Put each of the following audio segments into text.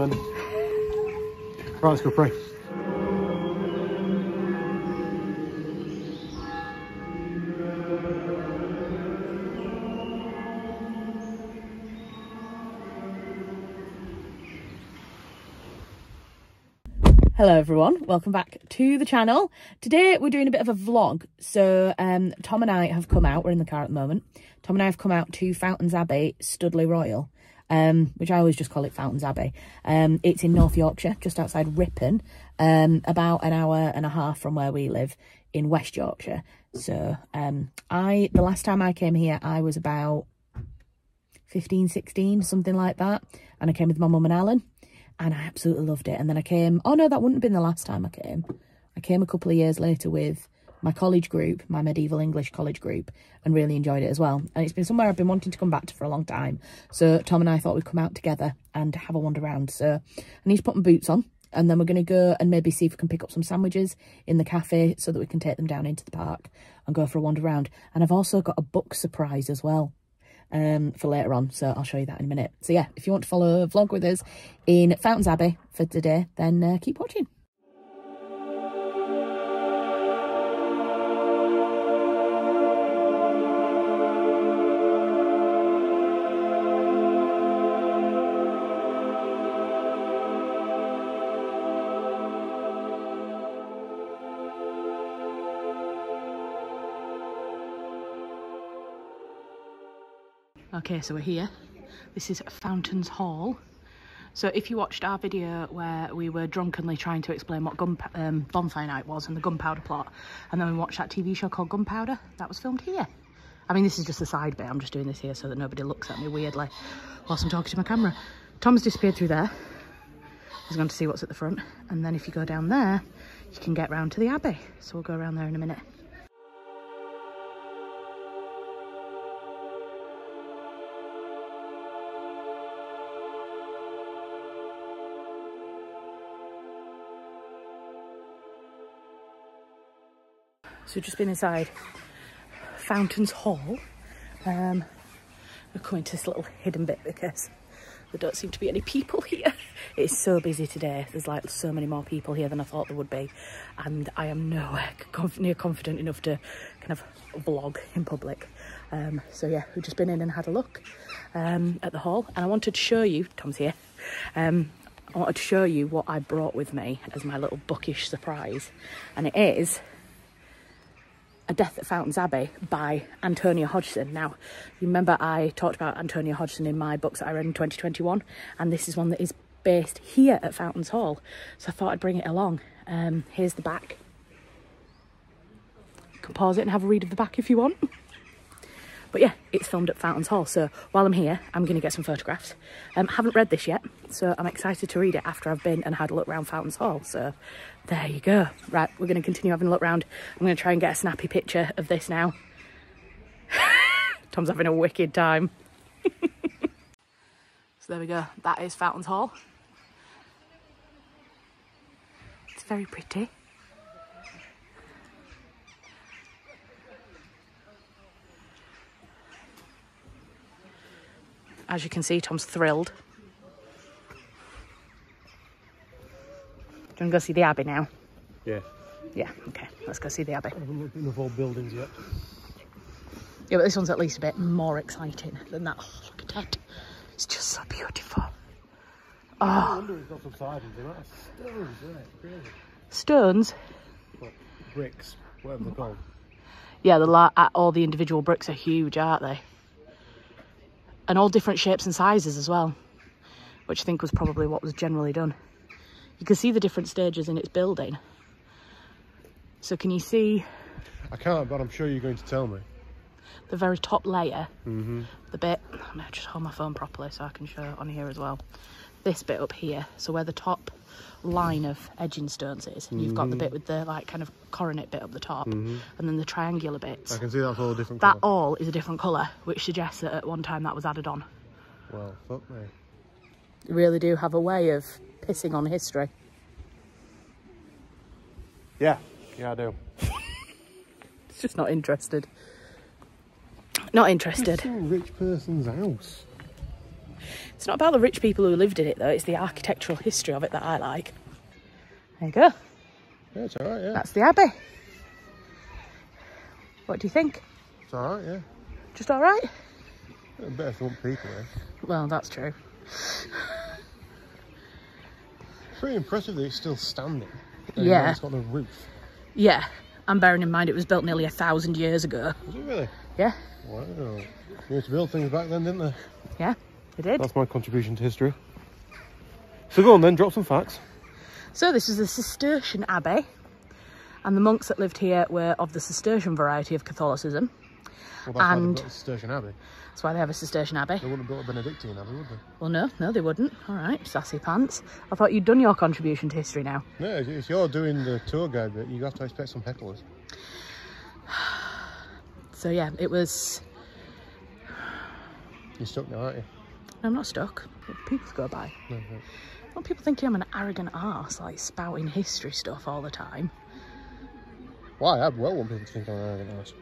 gentlemen. Right, let's go pray. Hello everyone, welcome back to the channel. Today we're doing a bit of a vlog. So Tom and I have come out, we're in the car at the moment. Tom and I have come out to Fountains Abbey, Studley Royal, which I always just call it Fountains Abbey. It's in North Yorkshire, just outside Ripon, about an hour and a half from where we live in West Yorkshire. So the last time I came here, I was about 15, 16, something like that. And I came with my mum and Alan. And I absolutely loved it. And then I came, oh no, that wouldn't have been the last time I came. I came a couple of years later with my college group, my medieval English college group, and really enjoyed it as well. And it's been somewhere I've been wanting to come back to for a long time. So Tom and I thought we'd come out together and have a wander around. So I need to put my boots on, and then we're going to go and maybe see if we can pick up some sandwiches in the cafe so that we can take them down into the park and go for a wander around. And I've also got a book surprise as well. For later on, so I'll show you that in a minute. So yeah, if you want to follow a vlog with us in Fountains Abbey for today, then keep watching. Okay, so we're here. This is Fountains Hall. So if you watched our video where we were drunkenly trying to explain what bonfire night was and the gunpowder plot, and then we watched that TV show called Gunpowder, that was filmed here. I mean, this is just the side bit. I'm just doing this here so that nobody looks at me weirdly whilst I'm talking to my camera. Tom's disappeared through there. He's going to see what's at the front. And then if you go down there, you can get round to the Abbey. So we'll go around there in a minute. So we've just been inside Fountains Hall. We're coming to this little hidden bit because there don't seem to be any people here. It's so busy today. There's like so many more people here than I thought there would be. And I am nowhere near confident enough to kind of vlog in public. So yeah, we've just been in and had a look at the hall. And I wanted to show you, Tom's here, I wanted to show you what I brought with me as my little bookish surprise. And it is A Death at Fountains Abbey by Antonia Hodgson. Now, you remember I talked about Antonia Hodgson in my books that I read in 2021, and this is one that is based here at Fountains Hall. So I thought I'd bring it along. Here's the back. You can pause it and have a read of the back if you want. But yeah, it's filmed at Fountains Hall. So while I'm here, I'm going to get some photographs. Haven't read this yet, so I'm excited to read it after I've been and had a look around Fountains Hall. So there you go. Right, we're going to continue having a look around. I'm going to try and get a snappy picture of this now. Tom's having a wicked time. So there we go. That is Fountains Hall. It's very pretty. As you can see, Tom's thrilled. Do you want to go see the Abbey now? Yeah. Yeah, okay. Let's go see the Abbey. I haven't looked enough old buildings yet. Yeah, but this one's at least a bit more exciting than that. Oh, look at that. It's just so beautiful. Oh. I wonder if it's got some sidings in it. Stones, isn't it? Really? Stones? What, bricks, whatever they're called. Yeah, all the individual bricks are huge, aren't they? And all different shapes and sizes as well, which I think was probably what was generally done. You can see the different stages in its building. So can you see? I can't, but I'm sure you're going to tell me. The very top layer, Mm-hmm. the bit, I'm going to just hold my phone properly so I can show it on here as well. This bit up here, so where the top line of edging stones is, and you've got the bit with the like kind of coronet bit up the top, and then the triangular bits. I can see that's all different That colour. all is a different colour, which suggests that at one time that was added on. Well, fuck me. You really do have a way of pissing on history. Yeah, I do. It's just not interested. Not interested. It's some rich person's house. It's not about the rich people who lived in it though, it's the architectural history of it that I like. There you go. Yeah, it's alright, yeah. That's the Abbey. What do you think? It's alright, yeah. Just alright? Better if you want people, eh? Well, that's true. Pretty impressive that it's still standing. Yeah. It's got no roof. Yeah, and bearing in mind it was built nearly 1,000 years ago. Was it really? Yeah. Wow. They used to build things back then, didn't they? Yeah, they did. That's my contribution to history. So go on then, drop some facts. So this is the Cistercian Abbey, and the monks that lived here were of the Cistercian variety of Catholicism. Well, that's why they built the Cistercian Abbey. That's why they have a Cistercian Abbey. They wouldn't have built a Benedictine Abbey, would they? Well, no, they wouldn't. All right, sassy pants. I thought you'd done your contribution to history now. No, if you're doing the tour guide bit, you have to expect some hecklers. So yeah, it was... You're stuck now, aren't you? No, I'm not stuck. People go by. No, no. Well, people think I'm an arrogant arse, like spouting history stuff all the time. Why? I'd well want people to think I'm an arrogant arse.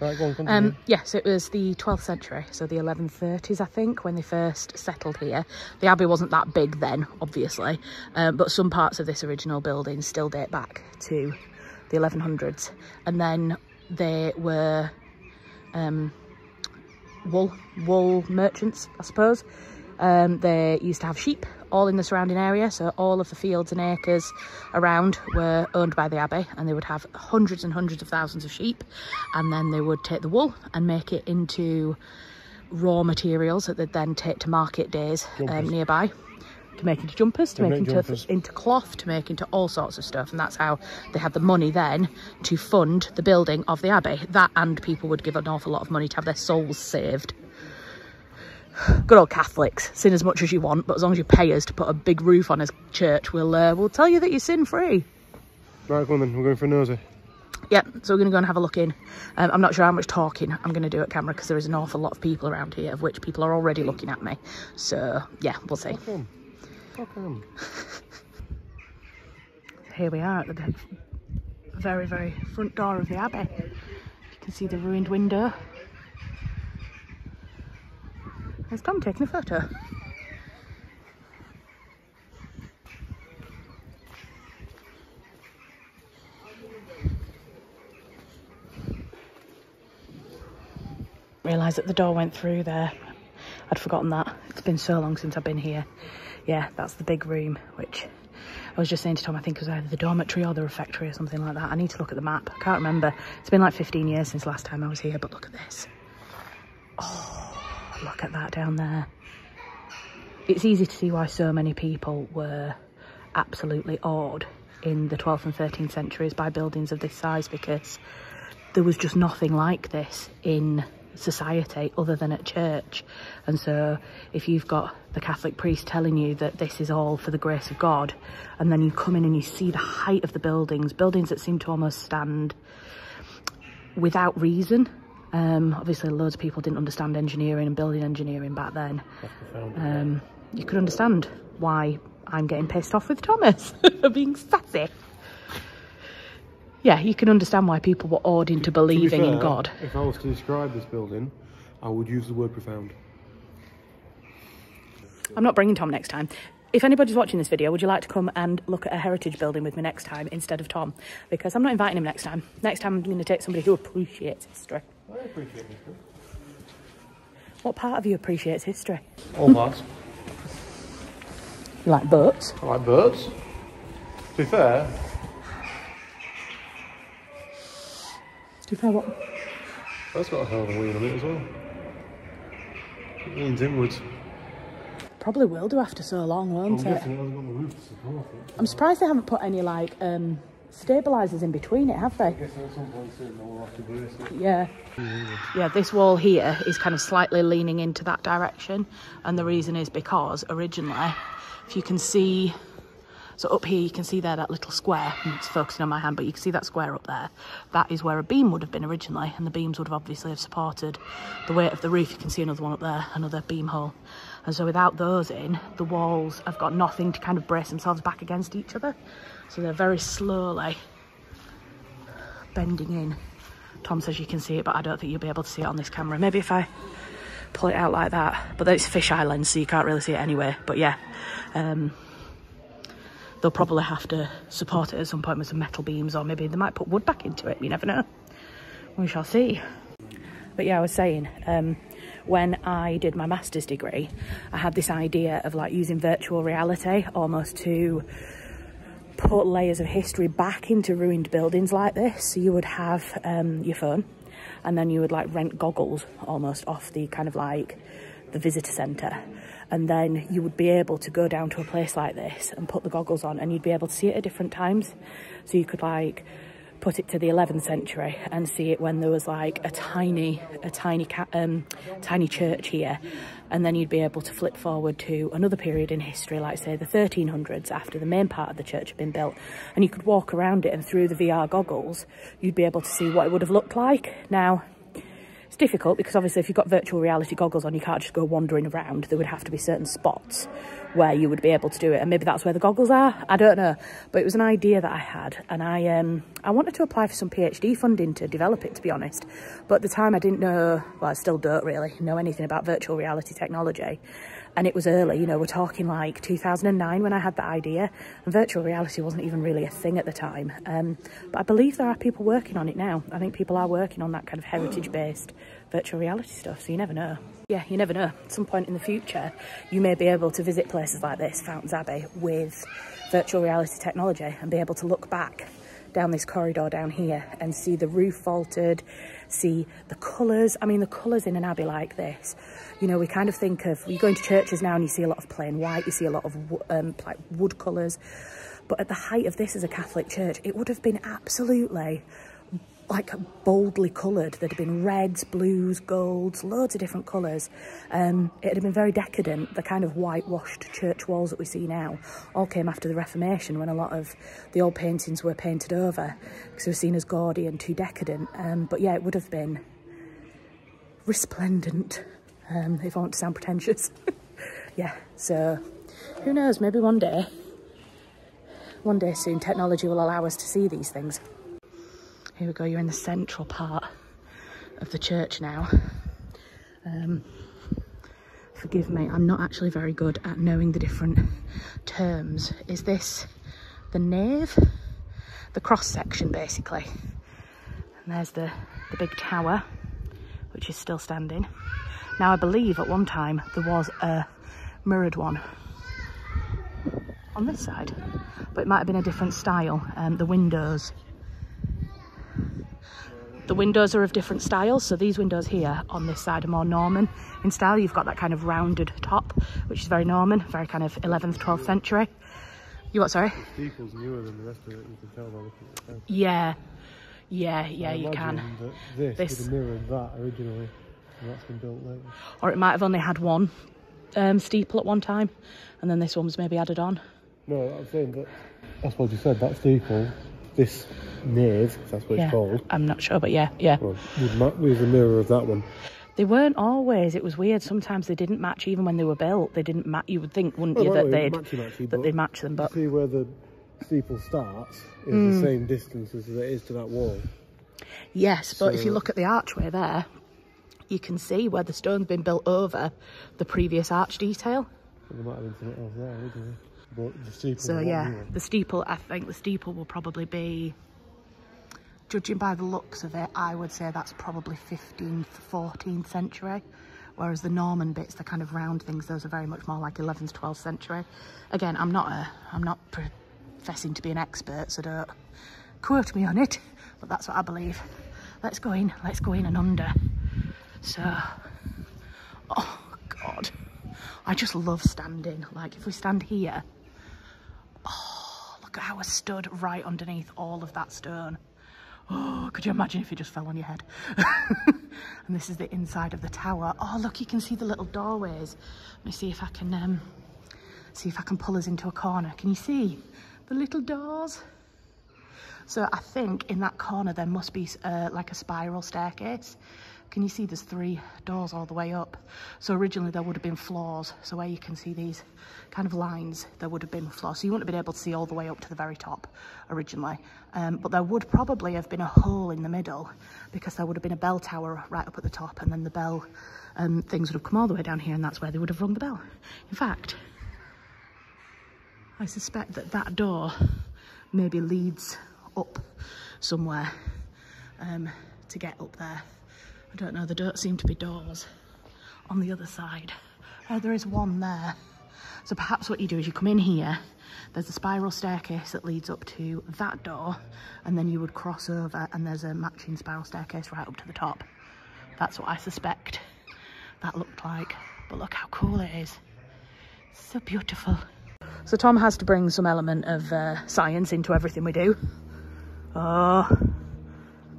Right, go on, continue. Yes, it was the 12th century, so the 1130s, I think, when they first settled here. The abbey wasn't that big then, obviously, but some parts of this original building still date back to the 1100s. And then they were wool merchants, I suppose. They used to have sheep all in the surrounding area, so all of the fields and acres around were owned by the abbey, and they would have hundreds and hundreds of thousands of sheep, and then they would take the wool and make it into raw materials that they'd then take to market days nearby, to make into jumpers, to make into cloth, to make into all sorts of stuff. And that's how they had the money then to fund the building of the abbey. That, and people would give an awful lot of money to have their souls saved. Good old Catholics, sin as much as you want, but as long as you pay us to put a big roof on a church, we'll tell you that you're sin free. Right, go on then, we're going for a nosy. Yep, so we're going to go and have a look in. I'm not sure how much talking I'm going to do at camera because there is an awful lot of people around here, of which people are already looking at me. So yeah, we'll see. Fuck 'em. Here we are at the very, very front door of the abbey. You can see the ruined window. There's Tom taking a photo. Realised that the door went through there. I'd forgotten that. It's been so long since I've been here. Yeah, that's the big room, which I was just saying to Tom, I think it was either the dormitory or the refectory or something like that. I need to look at the map. I can't remember. It's been like 15 years since last time I was here, but look at this. Oh, look at that down there. It's easy to see why so many people were absolutely awed in the 12th and 13th centuries by buildings of this size, because there was just nothing like this in society other than at church. And so if you've got the Catholic priest telling you that this is all for the grace of God, and then you come in and you see the height of the buildings that seem to almost stand without reason. Obviously loads of people didn't understand engineering and building engineering back then. You could understand why I'm getting pissed off with Thomas for being sassy. Yeah, you can understand why people were awed into believing in God. If I was to describe this building, I would use the word profound. I'm not bringing Tom next time. If anybody's watching this video, would you like to come and look at a heritage building with me next time instead of Tom? Because I'm not inviting him next time. Next time I'm going to take somebody who appreciates history. I appreciate history. What part of you appreciates history? All parts. You like boats? I like birds. To be fair... what? That's got a hell of a wheel on it as well. It leans inwards. Probably will do after so long, won't it? I'm guessing it hasn't got the roof to support it. I'm surprised they haven't put any, like, stabilisers in between it, have they? I guess at some point soon they'll have to brace it. Yeah. Yeah, this wall here is kind of slightly leaning into that direction. And the reason is because originally, if you can see... So up here you can see there that little square, it's focusing on my hand, but you can see that square up there. That is where a beam would have been originally, and the beams would have obviously have supported the weight of the roof. You can see another one up there, another beam hole. And so without those in, the walls have got nothing to kind of brace themselves back against each other. So they're very slowly bending in. Tom says you can see it, but I don't think you'll be able to see it on this camera. Maybe if I pull it out like that. But then it's fisheye lens, so you can't really see it anyway. But yeah, they'll probably have to support it at some point with some metal beams, or maybe they might put wood back into it. You never know. We shall see. But yeah, I was saying, when I did my master's degree, I had this idea of like using virtual reality almost to put layers of history back into ruined buildings like this. So you would have your phone, and then you would like rent goggles almost off the kind of like the visitor centre, and then you would be able to go down to a place like this and put the goggles on, and you'd be able to see it at different times. So you could like put it to the 11th century and see it when there was like a tiny church here, and then you'd be able to flip forward to another period in history, like say the 1300s, after the main part of the church had been built, and you could walk around it, and through the VR goggles you'd be able to see what it would have looked like. Now it's difficult because obviously if you've got virtual reality goggles on, you can't just go wandering around. There would have to be certain spots where you would be able to do it, and maybe that's where the goggles are, I don't know. But it was an idea that I had, and I wanted to apply for some PhD funding to develop it, to be honest. But at the time I didn't know, well, I still don't really know anything about virtual reality technology, and it was early, you know, we're talking like 2009 when I had that idea, and virtual reality wasn't even really a thing at the time. But I believe there are people working on it now. I think people are working on that kind of heritage-based virtual reality stuff, so you never know. Yeah, you never know. At some point in the future, you may be able to visit places like this, Fountains Abbey, with virtual reality technology and be able to look back down this corridor down here and see the roof vaulted, see the colours. I mean, the colours in an abbey like this, you know, we kind of think of, you go into churches now and you see a lot of plain white, you see a lot of like wood colours. But at the height of this as a Catholic church, it would have been absolutely like boldly coloured. There'd have been reds, blues, golds, loads of different colours. It had been very decadent. The kind of whitewashed church walls that we see now all came after the Reformation, when a lot of the old paintings were painted over because they were seen as gaudy and too decadent. But yeah, it would have been resplendent, if I want to sound pretentious. Yeah, so who knows, maybe one day soon technology will allow us to see these things. Here we go, you're in the central part of the church now. Forgive me, I'm not actually very good at knowing the different terms. Is this the nave? The cross section, basically. And there's the big tower, which is still standing. Now, I believe at one time there was a mirrored one on this side, but it might have been a different style. The windows are of different styles, so these windows here on this side are more Norman in style. You've got that kind of rounded top, which is very Norman, very kind of 11th, 12th century. You what, sorry? The steeple's newer than the rest of it, you can tell by looking at the fence. Yeah, you can. That this would have mirrored that originally, and that's been built later. Or it might have only had one steeple at one time, and then this one was maybe added on. No, I'm saying that's what you said, that steeple, this nave, if that's what it's called. I'm not sure, but yeah. Well, with the mirror of that one. They weren't always. It was weird. Sometimes they didn't match even when they were built. They didn't match. You would think, wouldn't you, that they'd match them. But see where the steeple starts is the same distance as it is to that wall. Yes, but if you look at the archway there, you can see where the stone's been built over the previous arch detail. Well, there might have been something else there, wouldn't there? But the steeple. So yeah, the steeple. I think the steeple will probably be, judging by the looks of it, I would say that's probably 15th, 14th century. Whereas the Norman bits, the kind of round things, those are very much more like 11th, 12th century. Again, I'm not professing to be an expert, so don't quote me on it. But that's what I believe. Let's go in and under. So, oh God, I just love standing. Like if we stand here, oh, look at how we're stood right underneath all of that stone. Oh, could you imagine if it just fell on your head? And this is the inside of the tower. Oh, look, you can see the little doorways. Let me see if I can pull us into a corner. Can you see the little doors? So I think in that corner there must be like a spiral staircase, can you see there's 3 doors all the way up? So originally there would have been floors. So where you can see these kind of lines, there would have been floors. So you wouldn't have been able to see all the way up to the very top originally. But there would probably have been a hole in the middle because there would have been a bell tower right up at the top, and then the bell things would have come all the way down here, and that's where they would have rung the bell. In fact, I suspect that that door maybe leads up somewhere to get up there. I don't know, there don't seem to be doors on the other side. There is one there. So perhaps what you do is you come in here, there's a spiral staircase that leads up to that door, and then you would cross over and there's a matching spiral staircase right up to the top. That's what I suspect that looked like. But look how cool it is. So beautiful. So Tom has to bring some element of science into everything we do. Oh.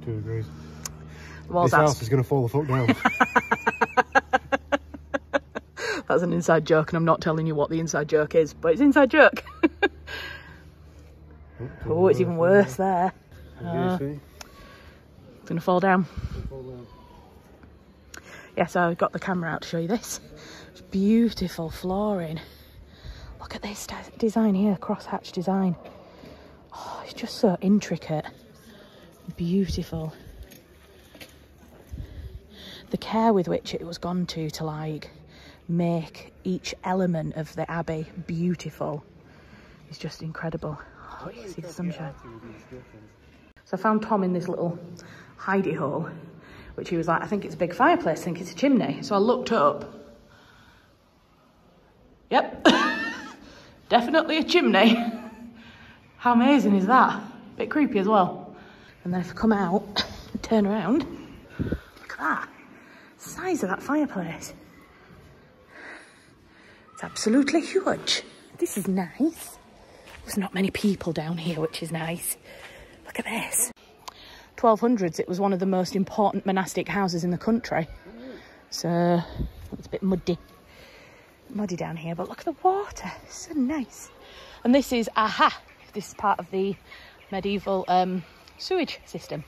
2 degrees. This house is going to fall the fuck down. That's an inside joke, and I'm not telling you what the inside joke is, but it's inside joke. Oh, it's even worse there. It's going to fall down. Yeah, so I've got the camera out to show you this. It's beautiful flooring. Look at this design here, crosshatch design. Oh, it's just so intricate. Beautiful. The care with which it was gone to like make each element of the abbey beautiful is just incredible. Oh, you can see the sunshine. So I found Tom in this little hidey hole, which he was like, I think it's a big fireplace, I think it's a chimney. So I looked up. Yep, definitely a chimney. How amazing is that? Bit creepy as well. And then if I come out and turn around, look at that. The size of that fireplace. It's absolutely huge. This is nice. There's not many people down here, which is nice. Look at this. 1200s, it was one of the most important monastic houses in the country. So it's a bit muddy down here, but look at the water. It's so nice. And this is, this is part of the medieval sewage system.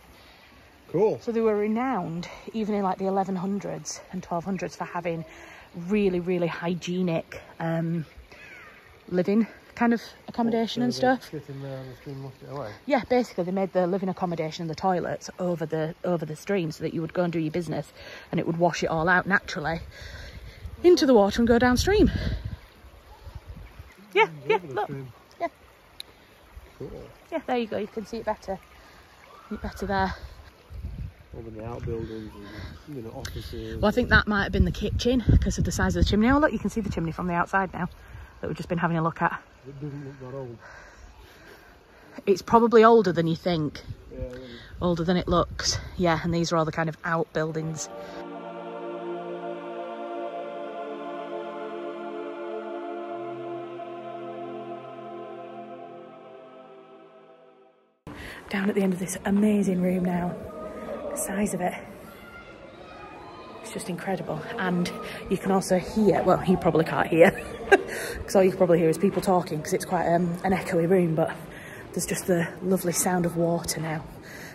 Cool. So they were renowned even in like the 1100s and 1200s for having really, really hygienic living kind of accommodation and stuff. Sit in there and the stream washed it away. Yeah, basically they made the living accommodation and the toilets over the stream so that you would go and do your business and it would wash it all out naturally into the water and go downstream. Yeah, look. Yeah. Cool. Yeah, there you go. You can see it better. Better there. Over the outbuildings and, you know, offices. Well, I think that might have been the kitchen because of the size of the chimney. Oh, look, you can see the chimney from the outside now that we've just been having a look at. It doesn't look that old. It's probably older than you think. Yeah, really. Older than it looks. Yeah, and these are all the kind of outbuildings. Down at the end of this amazing room now. The size of it. It's just incredible. And you can also hear, well, you probably can't hear, because all you can probably hear is people talking, because it's quite an echoey room, but there's just the lovely sound of water now.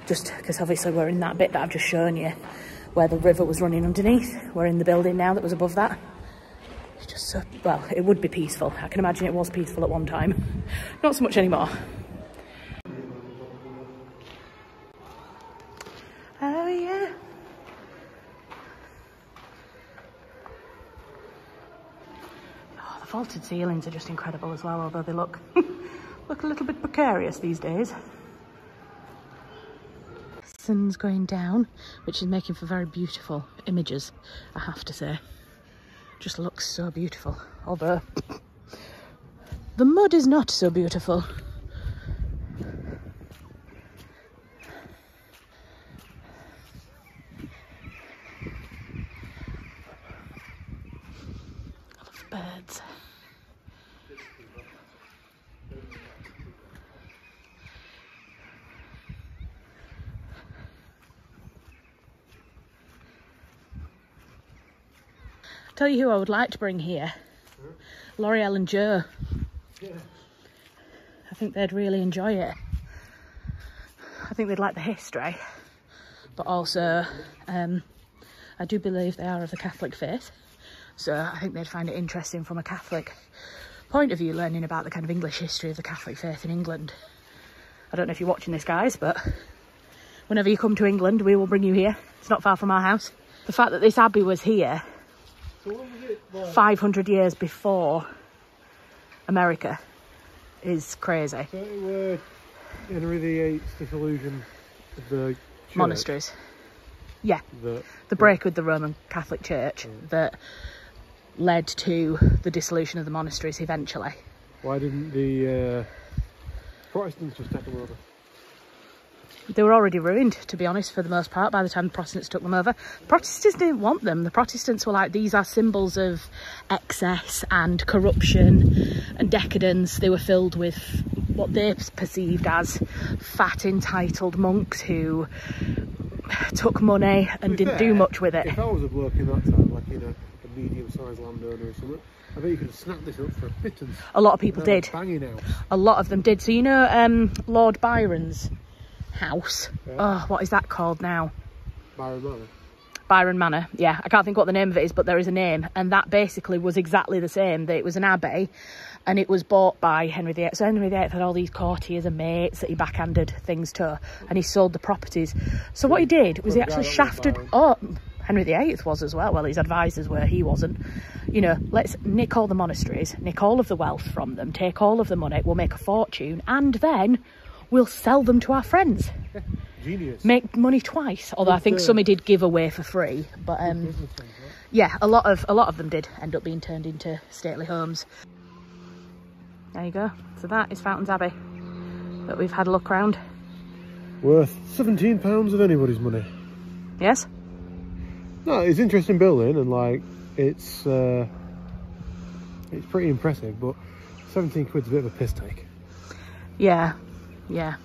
Just because obviously we're in that bit that I've just shown you, where the river was running underneath. We're in the building now that was above that. It's just so, well, it would be peaceful. I can imagine it was peaceful at one time. Not so much anymore. Oh yeah. Oh, the vaulted ceilings are just incredible as well, although they look a little bit precarious these days. Sun's going down, which is making for very beautiful images, I have to say. Just looks so beautiful, although the mud is not so beautiful. Birds. Tell you who I would like to bring here. L'Oreal and Joe. Yeah. I think they'd really enjoy it. I think they'd like the history, but also I do believe they are of the Catholic faith. So I think they'd find it interesting from a Catholic point of view, learning about the kind of English history of the Catholic faith in England. I don't know if you're watching this, guys, but whenever you come to England, we will bring you here. It's not far from our house. The fact that this abbey was here 500 years before America is crazy. So it were Henry VIII's dissolution of the church. Monasteries. Yeah. The break with the Roman Catholic Church that led to the dissolution of the monasteries eventually. Why didn't the Protestants just take them over? They were already ruined, to be honest, for the most part, by the time the Protestants took them over. The Protestants didn't want them. The Protestants were like, these are symbols of excess and corruption and decadence. They were filled with what they perceived as fat, entitled monks who took money and didn't do much with it. If I was a bloke in that time, like, you know, a medium-sized landowner or something, I bet you could have snapped this up for a pittance. A lot of people did. Banging house. A lot of them did. So, you know, Lord Byron's house. Yeah. Oh, what is that called now? Byron Manor. Byron Manor. Yeah, I can't think what the name of it is, but there is a name. And that basically was exactly the same. That it was an abbey and it was bought by Henry VIII. So Henry VIII had all these courtiers and mates that he backhanded things to, and he sold the properties. So what he did was he actually shafted... Oh, Henry VIII was as well. Well, his advisors were, he wasn't. You know, let's nick all the monasteries, nick all of the wealth from them, take all of the money, we'll make a fortune, and then we'll sell them to our friends. Genius. Make money twice. Although I think some he did give away for free. But yeah, a lot of them did end up being turned into stately homes. There you go. So that is Fountains Abbey that we've had a look round. Worth £17 of anybody's money. Yes? No, it's an interesting building, and like it's pretty impressive, but 17 quid's a bit of a piss take. Yeah, yeah.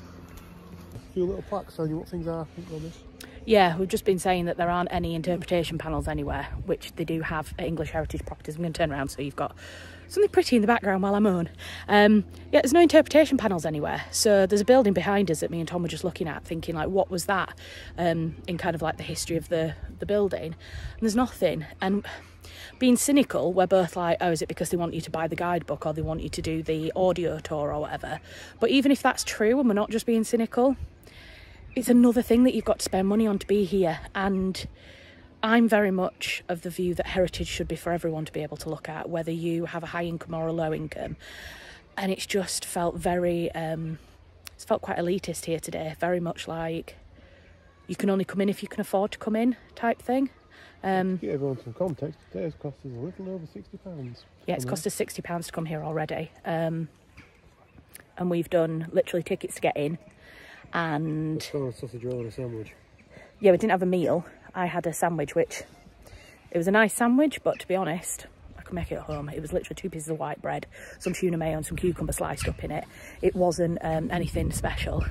A few little plaques telling you what things are on this. Yeah, we've just been saying that there aren't any interpretation panels anywhere, which they do have at English Heritage Properties. I'm going to turn around so you've got something pretty in the background while I'm on. Yeah, there's no interpretation panels anywhere. So there's a building behind us that me and Tom were just looking at, thinking like, what was that? In kind of like the history of the building. And there's nothing. And being cynical, we're both like, oh, is it because they want you to buy the guidebook or they want you to do the audio tour or whatever? But even if that's true and we're not just being cynical, it's another thing that you've got to spend money on to be here. And I'm very much of the view that heritage should be for everyone to be able to look at, whether you have a high income or a low income. And it's just felt very, it's felt quite elitist here today, very much like you can only come in if you can afford to come in type thing. To give everyone some context, today's cost us a little over £60. Yeah, it's cost us £60 to come here already. And we've done literally tickets to get in. And a sausage roll and a sandwich. Yeah, we didn't have a meal. I had a sandwich, which it was a nice sandwich, but to be honest, I could make it at home. It was literally 2 pieces of white bread, some tuna mayo and some cucumber sliced up in it. It wasn't anything special.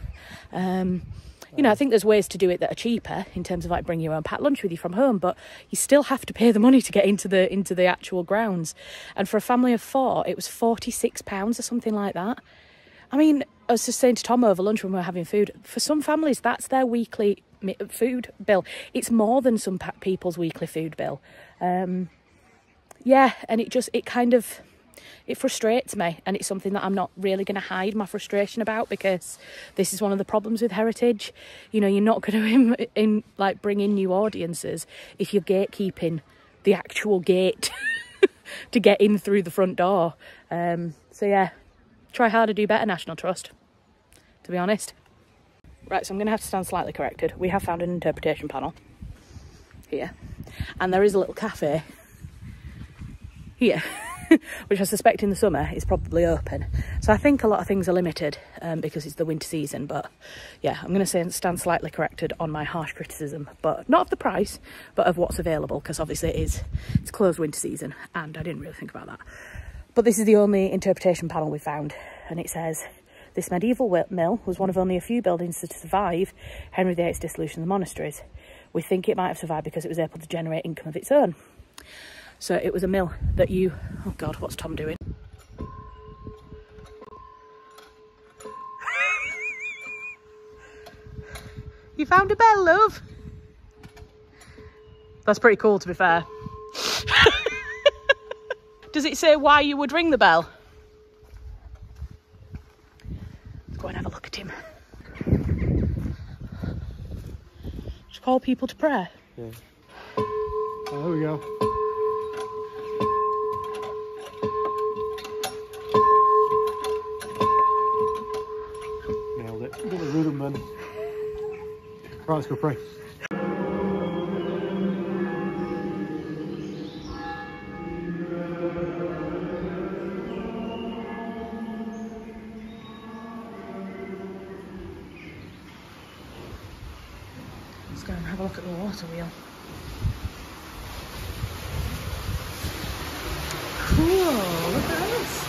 You know, I think there's ways to do it that are cheaper in terms of like bring your own packed lunch with you from home, but you still have to pay the money to get into the actual grounds. And for a family of 4, it was £46 or something like that. I mean, I was just saying to Tom over lunch when we were having food, for some families, that's their weekly food bill. It's more than some people's weekly food bill. Yeah, and it frustrates me, and it's something that I'm not really going to hide my frustration about, because this is one of the problems with heritage. You know, you're not going to like bring in new audiences if you're gatekeeping the actual gate to get in through the front door. So yeah, try harder, do better, National Trust, to be honest. Right, so I'm going to have to stand slightly corrected. We have found an interpretation panel here, and there is a little cafe here, which I suspect in the summer is probably open. So I think a lot of things are limited because it's the winter season. But yeah, I'm going to stand slightly corrected on my harsh criticism, but not of the price, but of what's available, because obviously it's closed winter season, and I didn't really think about that. But this is the only interpretation panel we found, and it says, this medieval mill was one of only a few buildings to survive Henry VIII's dissolution of the monasteries. We think it might have survived because it was able to generate income of its own. So it was a mill that you... Oh God, what's Tom doing? You found a bell, love? That's pretty cool, to be fair. Does it say why you would ring the bell? Let's go and have a look at him. Just call people to prayer. Yeah. Oh, there we go. Nailed it. Got the rhythm then. Right, let's go pray. Let's go and have a look at the water wheel. Cool, look at this.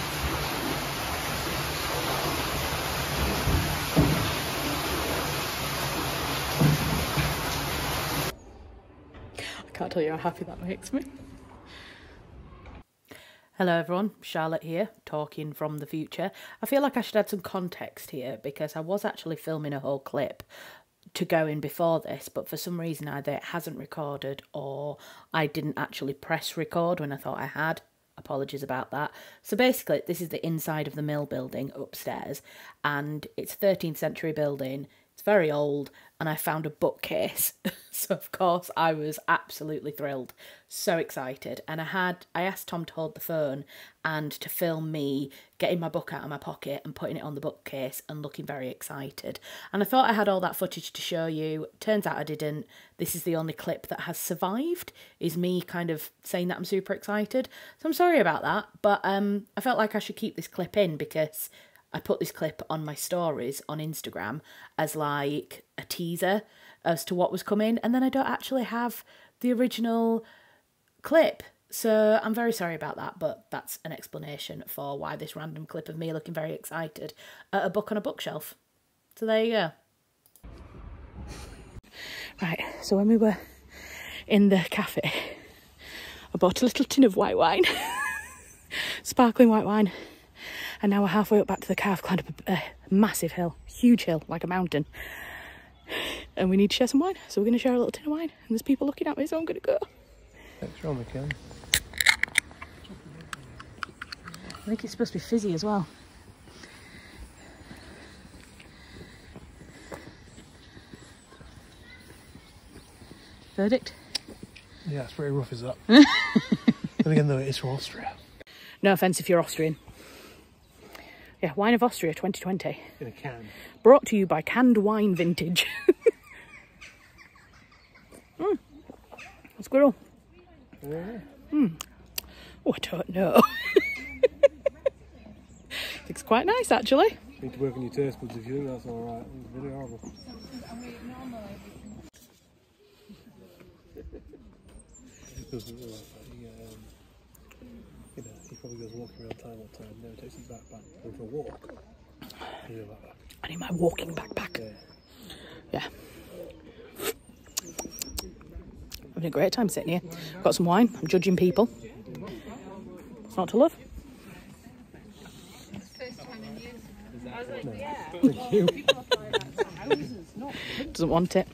I can't tell you how happy that makes me. Hello everyone, Charlotte here, talking from the future. I feel like I should add some context here because I was actually filming a whole clip to go in before this, but for some reason either it hasn't recorded or I didn't actually press record when I thought I had. Apologies about that. So basically this is the inside of the mill building upstairs, and it's a 13th century building. It's very old, and I found a bookcase. So of course I was absolutely thrilled, so excited, and I asked Tom to hold the phone and to film me getting my book out of my pocket and putting it on the bookcase and looking very excited. And I thought I had all that footage to show you. Turns out I didn't. This is the only clip that has survived, is me kind of saying that I'm super excited. So I'm sorry about that, but I felt like I should keep this clip in because I put this clip on my stories on Instagram as like a teaser as to what was coming, and then I don't actually have the original clip. So I'm very sorry about that, but that's an explanation for why this random clip of me looking very excited at a book on a bookshelf. So there you go. Right, so when we were in the cafe, I bought a little tin of white wine, sparkling white wine. And now we're halfway up back to the car. I've climbed up a massive hill, huge hill, like a mountain. And we need to share some wine. So we're going to share a little tin of wine. And there's people looking at me, so I'm going to go. Extra on the can. I think it's supposed to be fizzy as well. Verdict? Yeah, it's pretty rough, is that? Then again, though, it is from Austria. No offence if you're Austrian. Yeah, Wine of Austria 2020. In a can. Brought to you by Canned Wine Vintage. That's good. Yeah. Oh, I don't know. It's quite nice, actually. You need to work on your taste buds if you think that's alright. It's really horrible. Doesn't look like that. He probably goes walking around time all the time, never takes his backpack, going for a walk. I need my walking backpack. Yeah. Having a great time sitting here. Got some wine, I'm judging people. What's not to love? No. Thank you. Doesn't want it.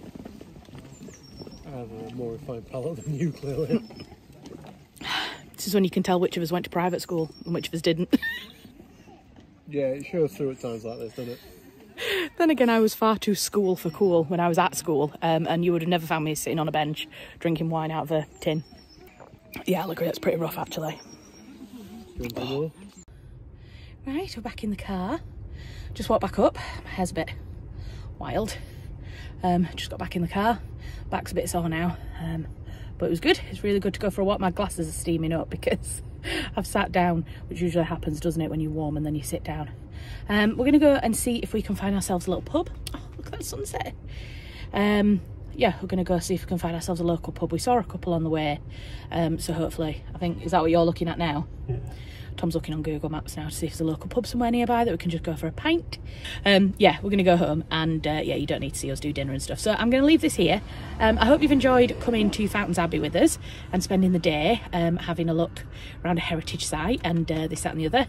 I have a more refined palate than you, clearly. This is when you can tell which of us went to private school and which of us didn't. Yeah, it shows through at times like this, doesn't it? Then again, I was far too school for cool when I was at school, and you would have never found me sitting on a bench drinking wine out of a tin. Yeah, look, that's pretty rough, actually. Oh. Right, we're back in the car. Just walked back up. My hair's a bit wild. Just got back in the car. Back's a bit sore now, but it was good. It's really good to go for a walk. My glasses are steaming up because I've sat down, which usually happens, doesn't it, when you're warm and then you sit down. We're going to go and see if we can find ourselves a little pub. Oh, look at that sunset. Yeah, we're going to go see if we can find ourselves a local pub. We saw a couple on the way, so hopefully, I think, is that what you're looking at now? Yeah. Tom's looking on Google Maps now to see if there's a local pub somewhere nearby that we can just go for a pint. Yeah, we're going to go home, and yeah, you don't need to see us do dinner and stuff. So I'm going to leave this here. I hope you've enjoyed coming to Fountains Abbey with us and spending the day having a look around a heritage site and this, that and the other.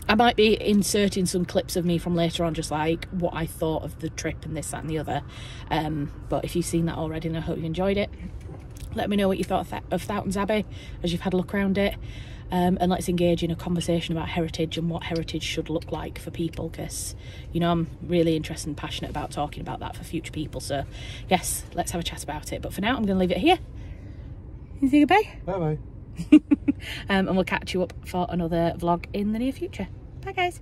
I might be inserting some clips of me from later on, just like what I thought of the trip and this, that and the other. But if you've seen that already, and I hope you enjoyed it, let me know what you thought of Fountains Abbey as you've had a look around it. And let's engage in a conversation about heritage and what heritage should look like for people, because, you know, I'm really interested and passionate about talking about that for future people. So yes, let's have a chat about it. But for now, I'm going to leave it here. You say goodbye? Bye bye. And we'll catch you up for another vlog in the near future. Bye guys.